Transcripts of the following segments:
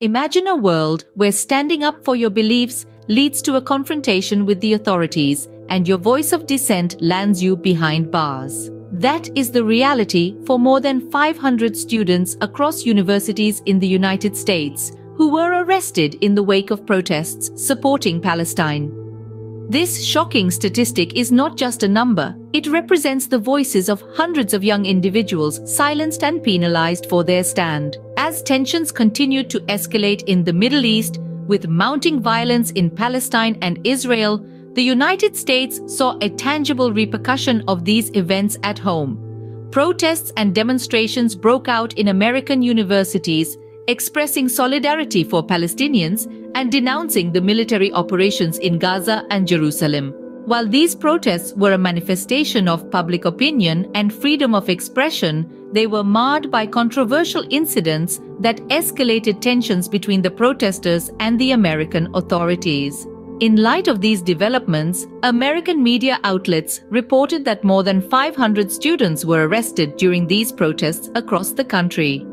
Imagine a world where standing up for your beliefs leads to a confrontation with the authorities and your voice of dissent lands you behind bars. That is the reality for more than 500 students across universities in the United States who were arrested in the wake of protests supporting Palestine. This shocking statistic is not just a number, it represents the voices of hundreds of young individuals silenced and penalized for their stand. As tensions continued to escalate in the Middle East, with mounting violence in Palestine and Israel, the United States saw a tangible repercussion of these events at home. Protests and demonstrations broke out in American universities, expressing solidarity for Palestinians and denouncing the military operations in Gaza and Jerusalem. While these protests were a manifestation of public opinion and freedom of expression, they were marred by controversial incidents that escalated tensions between the protesters and the American authorities. In light of these developments, American media outlets reported that more than 500 students were arrested during these protests across the country.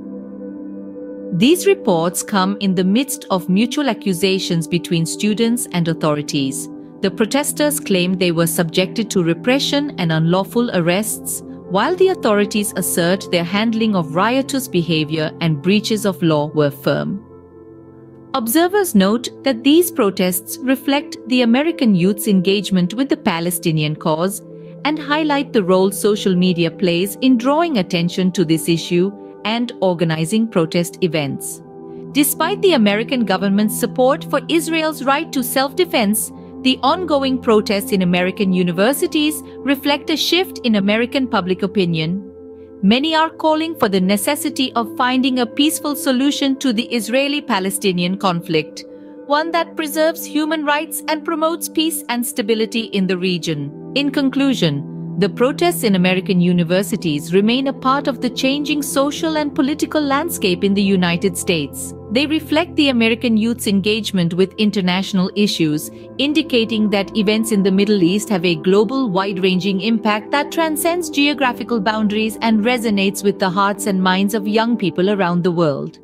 These reports come in the midst of mutual accusations between students and authorities. The protesters claimed they were subjected to repression and unlawful arrests, while the authorities assert their handling of riotous behavior and breaches of law were firm. Observers note that these protests reflect the American youth's engagement with the Palestinian cause and highlight the role social media plays in drawing attention to this issue and organizing protest events. Despite the American government's support for Israel's right to self-defense, the ongoing protests in American universities reflect a shift in American public opinion. Many are calling for the necessity of finding a peaceful solution to the Israeli-Palestinian conflict, one that preserves human rights and promotes peace and stability in the region. In conclusion, the protests in American universities remain a part of the changing social and political landscape in the United States. They reflect the American youth's engagement with international issues, indicating that events in the Middle East have a global, wide-ranging impact that transcends geographical boundaries and resonates with the hearts and minds of young people around the world.